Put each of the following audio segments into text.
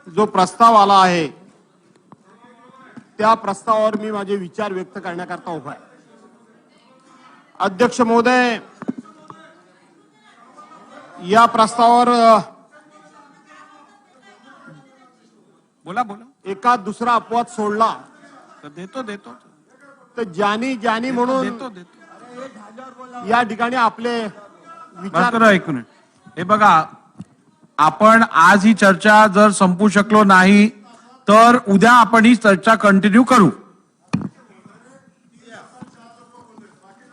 जो प्रस्ताव आला आहे त्या प्रस्तावावर मी माझे विचार व्यक्त करण्याकरता उभा आहे। अध्यक्ष महोदय, या प्रस्तावावर बोला बोला एका दुसरा अपवाद सोडला देतो तर ज्यानी म्हणून देतो या ठिकाणी आपले विचार करा। एक मिनिट, हे बघा, आपण आज ही चर्चा जर संपू शकलो नाही तर उद्या आपण ही चर्चा कंटिन्यू करू।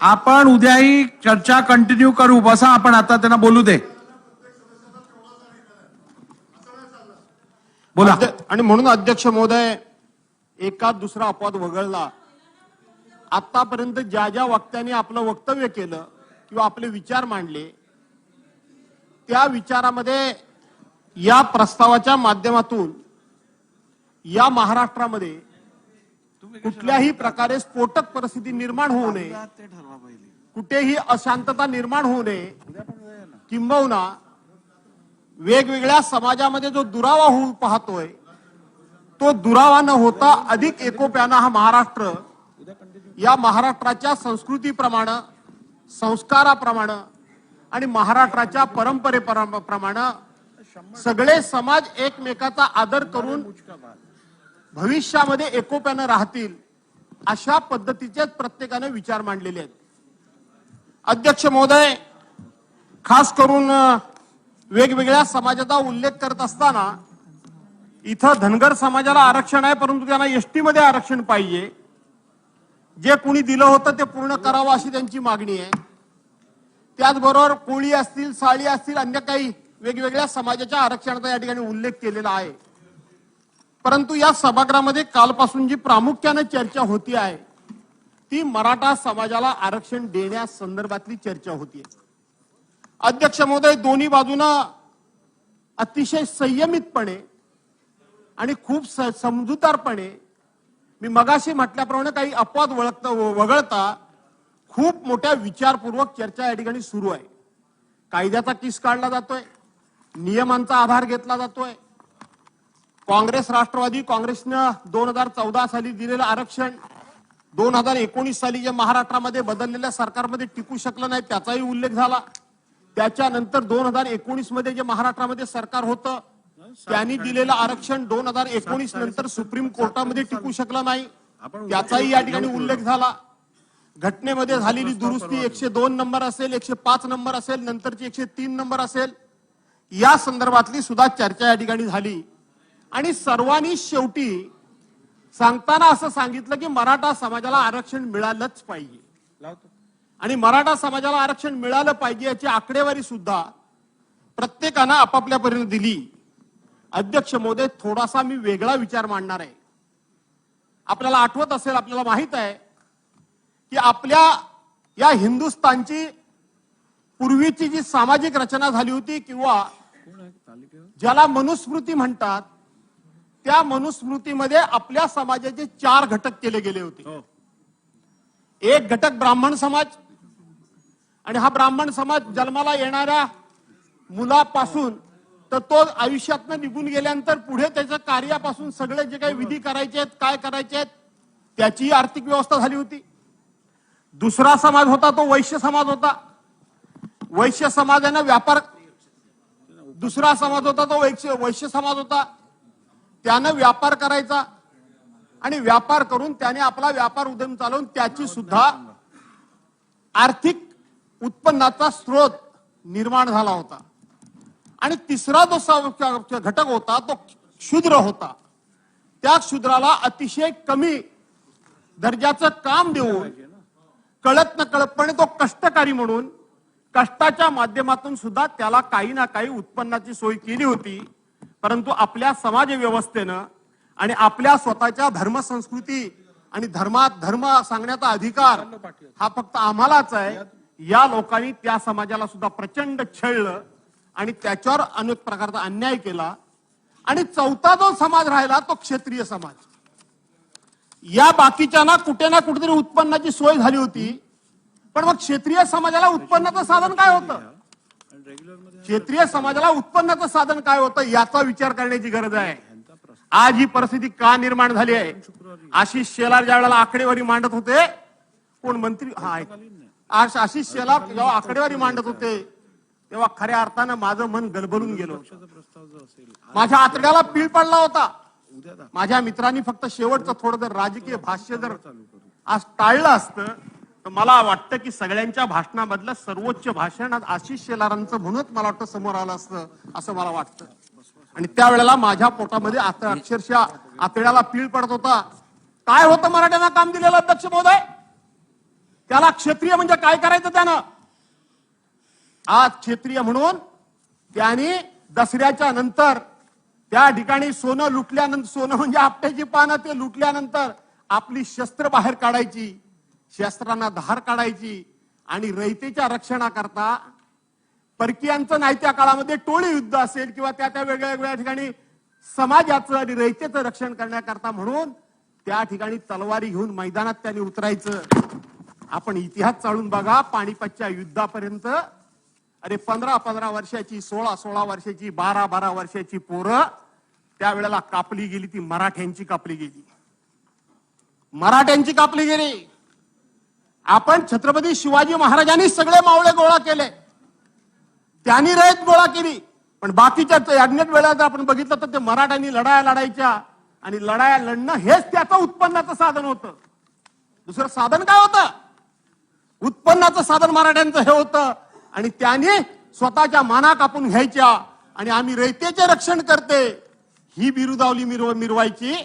आपण उद्या ही चर्चा कंटिन्यू करू। बसा, आपण आता त्यांना बोलू दे। बोला। आणि म्हणून अध्यक्ष महोदय, एका दुसरा अपवाद वगळला, आतापर्यंत ज्या ज्या वक्त्यांनी आपलं वक्तव्य केलं किंवा आपले विचार मांडले त्या विचारामध्ये या प्रस्तावाच्या माध्यमातून या महाराष्ट्रामध्ये कुठल्याही प्रकारे स्फोटक परिस्थिती निर्माण होऊ नये, कुठेही अशांतता निर्माण होऊ नये, किंबहुना वेगवेगळ्या समाजामध्ये जो दुरावा होऊ पाहतोय तो दुरावा न होता अधिक एकोप्यानं हा महाराष्ट्र, या महाराष्ट्राच्या संस्कृतीप्रमाणे, संस्काराप्रमाणे आणि महाराष्ट्राच्या परंपरेप्रमाणे सगळे समाज एकमेकाचा आदर करून भविष्यामध्ये एकोप्यानं राहतील अशा पद्धतीचे प्रत्येकाने विचार मांडलेले आहेत। अध्यक्ष महोदय, खास करून वेगवेगळ्या समाजाचा उल्लेख करत असताना इथं धनगर समाजाला आरक्षण आहे, परंतु त्यांना एसटी मध्ये आरक्षण पाहिजे। जे कोणी दिलं होतं ते पूर्ण करावं अशी त्यांची मागणी आहे। त्याचबरोबर कोळी असतील, साळी असतील, अन्य काही वेगवेगळ्या समाजाच्या आरक्षणाचा या ठिकाणी उल्लेख केलेला आहे। परंतु या सभागृहामध्ये कालपासून जी प्रामुख्याने चर्चा होती आहे ती मराठा समाजाला आरक्षण देण्यासंदर्भातली चर्चा होतीये। अध्यक्ष महोदय, दोन्ही बाजूनं अतिशय संयमितपणे आणि खूप समजूतदारपणे, मी मगाशी म्हटल्याप्रमाणे काही अपवाद वगळता खूप मोठ्या विचारपूर्वक चर्चा या ठिकाणी सुरू आहे। कायद्याचा किस काढला जातोय, नियमांचा आधार घेतला जातोय। काँग्रेस, राष्ट्रवादी काँग्रेसनं 2014 साली दिलेलं आरक्षण 2019 साली जे महाराष्ट्रामध्ये बदललेल्या सरकारमध्ये टिकू शकलं नाही त्याचाही उल्लेख झाला। त्याच्यानंतर 2019 मध्ये जे महाराष्ट्रामध्ये सरकार होतं त्यांनी दिलेलं आरक्षण 2019 नंतर सुप्रीम कोर्टामध्ये टिकू शकलं नाही त्याचाही या ठिकाणी उल्लेख झाला। घटनेमध्ये झालेली दुरुस्ती 102 नंबर असेल, 105 नंबर असेल, नंतरची 103 नंबर असेल, या संदर्भातली सुद्धा चर्चा या ठिकाणी झाली। आणि सर्वांनी शेवटी सांगताना असं सांगितलं की मराठा समाजाला आरक्षण मिळालंच पाहिजे आणि मराठा समाजाला आरक्षण मिळालं पाहिजे याची आकडेवारी सुद्धा प्रत्येकानं आपापल्या परीने दिली। अध्यक्ष महोदय, थोडासा मी वेगळा विचार मांडणार आहे। आपल्याला आठवत असेल, आपल्याला माहित आहे की आपल्या या हिंदुस्थानची पूर्वीची जी सामाजिक रचना झाली होती किंवा ज्याला मनुस्मृती म्हणतात त्या मनुस्मृतीमध्ये आपल्या समाजाचे 4 घटक केले गेले होते। एक घटक ब्राह्मण समाज, आणि हा ब्राह्मण समाज जन्माला येणाऱ्या मुलापासून तर तो आयुष्यातनं निघून गेल्यानंतर पुढे त्याच्या कार्यापासून सगळे जे काही विधी करायचे आहेत, काय करायचे आहेत त्याची आर्थिक व्यवस्था झाली होती। दुसरा समाज होता तो वैश्य समाज होता। वैश्य समाजाने व्यापार, दुसरा समाज होता तो वैश्य समाज होता, त्यानं व्यापार करायचा आणि व्यापार करून त्याने आपला व्यापार उद्यम चालवून त्याची सुद्धा आर्थिक उत्पन्नाचा स्रोत निर्माण झाला होता। आणि तिसरा जो घटक होता तो शूद्र होता। त्या शूद्राला अतिशय कमी दर्जाचं काम देऊन कळत न कळतपणे तो कष्टकारी म्हणून कष्टाच्या माध्यमातून सुद्धा त्याला काही ना काही उत्पन्नाची सोय केली होती। परंतु आपल्या समाज व्यवस्थेनं आणि आपल्या स्वतःच्या धर्मसंस्कृती आणि धर्म सांगण्याचा अधिकार हा फक्त आम्हालाच आहे, या लोकांनी त्या समाजाला सुद्धा प्रचंड छळलं आणि त्याच्यावर अनेक प्रकारचा अन्याय केला। आणि चौथा जो समाज राहिला तो क्षत्रिय समाज। या बाकीच्यांना कुठे ना कुठेतरी उत्पन्नाची सोय झाली होती, पण मग क्षत्रिय समाजाला उत्पन्नाचं साधन काय होतं? क्षत्रिय समाजाला उत्पन्नाचं साधन काय होतं याचा विचार करण्याची गरज आहे। आज ही परिस्थिती का निर्माण झाली आहे? आशिष शेलार ज्या वेळेला आकडेवारी मांडत होते, कोण मंत्री आशिष शेलार जेव्हा आकडेवारी मांडत होते तेव्हा खऱ्या अर्थानं माझं मन गलबलून गेलं होतं. माझ्या आतड्याला पीळ पडला होता. माझ्या मित्रांनी फक्त शेवटचं थोडं जर राजकीय भाष्य जर आज टाळलं असतं तर मला वाटतं की सगळ्यांच्या भाषणामधलं सर्वोच्च भाषण आज आशिष शेलारांचं म्हणूनच मला वाटतं समोर आलं असतं असं मला वाटतं. आणि त्यावेळेला माझ्या पोटामध्ये अक्षरशः आतड्याला पीळ पडत होता. काय होतं मराठ्यांना काम दिलेलं अध्यक्ष महोदय? त्याला क्षत्रिय म्हणजे काय करायचं त्यानं? आज क्षत्रिय म्हणून त्यांनी दसऱ्याच्या नंतर त्या ठिकाणी सोनं लुटल्यानंतर, सोनं म्हणजे आपट्याची पानं, ते लुटल्यानंतर आपली शस्त्र बाहेर काढायची, शस्त्रांना धार काढायची आणि रयतेच्या रक्षणाकरता परकीयांचं नाही त्या काळामध्ये टोळी युद्ध असेल किंवा त्या वेगवेगळ्या ठिकाणी समाजाचं आणि रयतेचं रक्षण करण्याकरता म्हणून त्या ठिकाणी तलवारी घेऊन मैदानात त्यांनी उतरायचं. आपण इतिहास चाळून बघा, पानिपतच्या युद्धापर्यंत अरे 15-15 वर्षाची, 16-16 वर्षाची, 12-12 वर्षाची पोरं त्यावेळेला कापली गेली. ती मराठ्यांची कापली गेली, मराठ्यांची कापली गेली. आपण छत्रपती शिवाजी महाराजांनी सगळे मावळे गोळा केले, त्यांनी रयत गोळा केली. पण बाकीच्या अज्ञात वेळा जर आपण बघितलं तर ते मराठ्यांनी लढाया लढायच्या आणि लढाया लढणं हेच त्याचं उत्पन्नाचं साधन होतं. दुसरं साधन काय होतं? उत्पन्नाचं साधन मराठ्यांचं हे होतं. आणि त्यांनी स्वतःच्या माना कापून घ्यायच्या आणि आम्ही रयतेचे रक्षण करते ही बिरुदावली मिरवायची.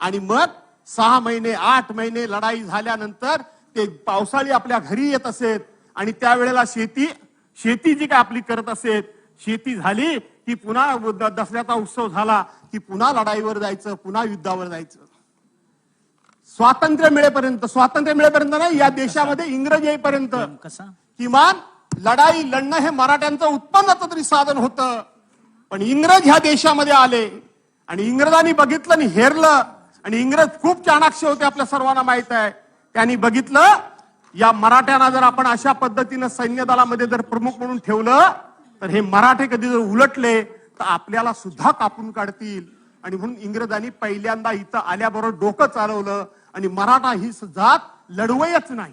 आणि मग 6 महिने 8 महिने लढाई झाल्यानंतर ते पावसाळी आपल्या घरी येत असेल आणि त्यावेळेला शेती जी काय आपली करत असेल, शेती झाली की पुन्हा दसऱ्याचा उत्सव झाला की पुन्हा लढाईवर जायचं, पुन्हा युद्धावर जायचं. स्वातंत्र्य मिळेपर्यंत नाही, या देशामध्ये इंग्रज येईपर्यंत किमान लढाई लढणं हे मराठ्यांचं उत्पन्नाचं तरी साधन होतं. पण इंग्रज ह्या देशामध्ये आले आणि इंग्रजांनी बघितलं आणि हेरलं. आणि इंग्रज खूप चाणाक्ष होते, आपल्या सर्वांना माहित आहे. त्यांनी बघितलं या मराठ्यांना जर आपण अशा पद्धतीनं सैन्य दलामध्ये जर प्रमुख म्हणून ठेवलं तर हे मराठे कधी जर उलटले तर आपल्याला सुद्धा कापून काढतील. आणि म्हणून इंग्रजांनी पहिल्यांदा इथं आल्याबरोबर डोकं चालवलं आणि मराठा ही जात लढवयच नाही,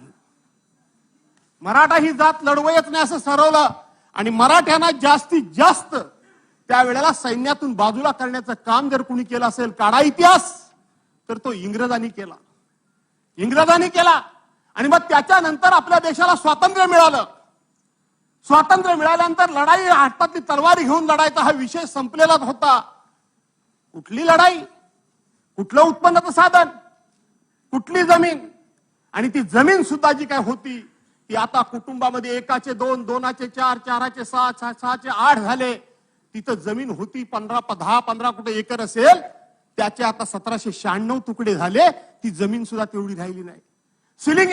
मराठा ही जात लढवयच नाही असं ठरवलं. आणि मराठ्यांना जास्तीत जास्त त्यावेळेला सैन्यातून बाजूला करण्याचं काम जर कुणी केलं असेल काळा इतिहास तर तो इंग्रजांनी केला. आणि मग त्याच्यानंतर आपल्या देशाला स्वातंत्र्य मिळालं. स्वातंत्र्य मिळाल्यानंतर लढाई हातातली तलवारी घेऊन लढायचा हा विषय संपलेलाच होता. कुठली लढाई, कुठलं उत्पन्नाचं साधन, कुठली जमीन? आणि ती जमीन सुद्धा जी काय होती ती आता कुटुंबामध्ये 1चे 2, 2चे 4, 4चे 6, 6चे 8 झाले. तिथं जमीन होती 10-15 कुठे एकर असेल, त्याचे आता 1796 तुकडे झाले. ती जमीन सुद्धा तेवढी राहिली नाही. सिलिंग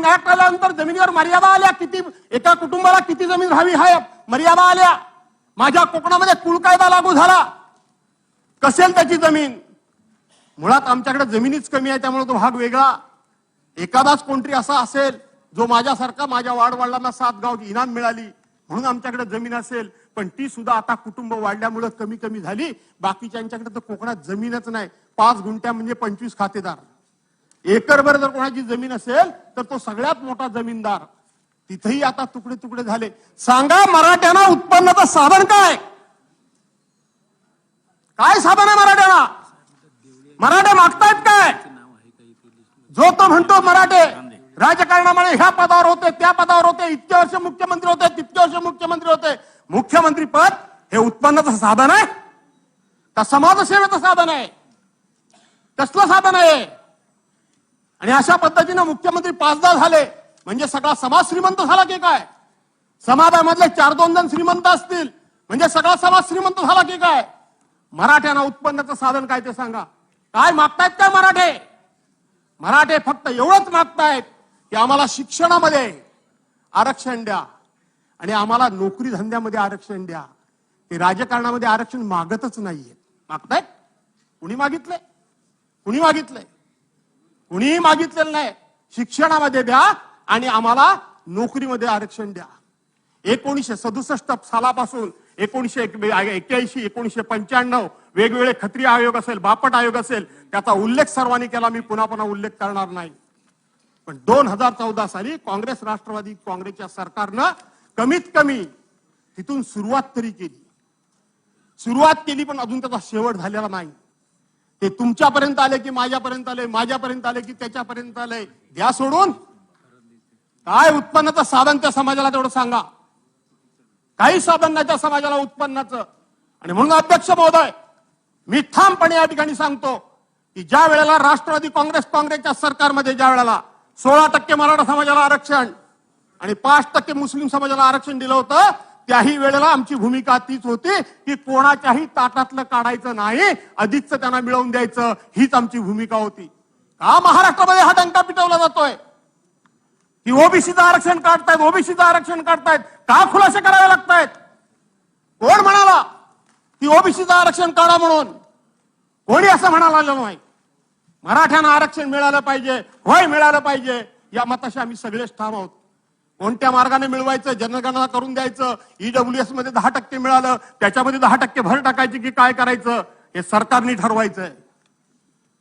ऍक्ट आल्यानंतर जमिनीवर मर्यादा आल्या. किती एका कुटुंबाला किती जमीन राहावी हा मर्यादा आल्या. माझ्या कोकणामध्ये कुळ कायदा लागू झाला. कसेल त्याची जमीन? मुळात आमच्याकडे जमिनीच कमी आहे, त्यामुळे तो भाग वेगळा. एखादाच कोणतरी असा असेल जो माझ्यासारखा, माझ्या वाडवडिलांना 7 गाव इनाम मिळाली म्हणून आमच्याकडे जमीन असेल, पण ती सुद्धा आता कुटुंब वाढल्यामुळे कमी झाली. बाकीच्यांच्याकडे तर कोकणात जमीनच नाही. 5 गुंठ्या म्हणजे 25 खातेदार. एकरभर जर कोणाची जमीन असेल तर तो सगळ्यात मोठा जमीनदार. तिथेही आता तुकडे झाले. सांगा मराठ्यांना उत्पन्नाचं साधन काय? काय साधन आहे मराठ्यांना? मराठे मागतायत काय? जो तो म्हणतो मराठे राजकारणामुळे ह्या पदावर होते, त्या पदावर होते, इतके वर्ष मुख्यमंत्री होते, तितके वर्ष मुख्यमंत्री होते. मुख्यमंत्री पद हे उत्पन्नाचं साधन आहे का समाजसेवेचं साधन आहे? कसलं साधन आहे? आणि अशा पद्धतीने मुख्यमंत्री 5दा झाले म्हणजे सगळा समाज श्रीमंत झाला की काय? समाजामधले 4-2 जण श्रीमंत असतील म्हणजे सगळा समाज श्रीमंत झाला की काय? मराठ्यांना उत्पन्नाचं साधन काय ते सांगा. काय मागतायत काय मराठे? मराठे फक्त एवढंच मागतायत की आम्हाला शिक्षणामध्ये आरक्षण द्या आणि आम्हाला नोकरी धंद्यामध्ये आरक्षण द्या. ते राजकारणामध्ये आरक्षण मागतच नाहीये. मागतायत? कुणी मागितलंय? कुणीही मागितलेलं नाही. शिक्षणामध्ये द्या आणि आम्हाला नोकरीमध्ये आरक्षण द्या. 1967 सालापासून 1981 1995 वेगवेगळे खत्री आयोग असेल, बापट आयोग असेल, त्याचा उल्लेख सर्वांनी केला. मी पुन्हा पुन्हा उल्लेख करणार नाही. पण 2014 साली काँग्रेस राष्ट्रवादी काँग्रेसच्या सरकारनं कमीत कमी तिथून सुरुवात तरी केली. पण अजून त्याचा शेवट झालेला नाही. ते तुमच्यापर्यंत आले की माझ्यापर्यंत आले, माझ्यापर्यंत आले की त्याच्यापर्यंत आले. द्या सोडून. काय उत्पन्नाचं साधन त्या समाजाला तेवढं सांगा. काही साधन नाही त्या समाजाला उत्पन्नाचं. आणि म्हणून अध्यक्ष महोदय, मी ठामपणे या ठिकाणी सांगतो की ज्या वेळेला राष्ट्रवादी काँग्रेसच्या सरकारमध्ये ज्या वेळेला 16% मराठा समाजाला आरक्षण आणि 5% मुस्लिम समाजाला आरक्षण दिलं होतं, त्याही वेळेला आमची भूमिका तीच होती की कोणाच्याही ताटातलं काढायचं नाही, अधिकचं त्यांना मिळवून द्यायचं, हीच आमची भूमिका होती. का महाराष्ट्रामध्ये हा डंका पिटवला जातोय की ओबीसीचं आरक्षण काढतायत, ओबीसीचं आरक्षण काढतायत? का खुलासे करावे लागतायत? कोण म्हणाला की ओबीसीचं आरक्षण काढा म्हणून? कोणी असं म्हणाला नाही. मराठ्यांना आरक्षण मिळालं पाहिजे, होय मिळालं पाहिजे, या मताशी आम्ही सगळेच ठाम आहोत. कोणत्या मार्गाने मिळवायचं, जनगणना करून द्यायचं, ईडब्ल्यूएस मध्ये 10% मिळालं, त्याच्यामध्ये 10% भर टाकायची की काय करायचं, हे सरकारने ठरवायचंय.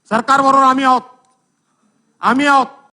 सरकारबरोबर आम्ही आहोत.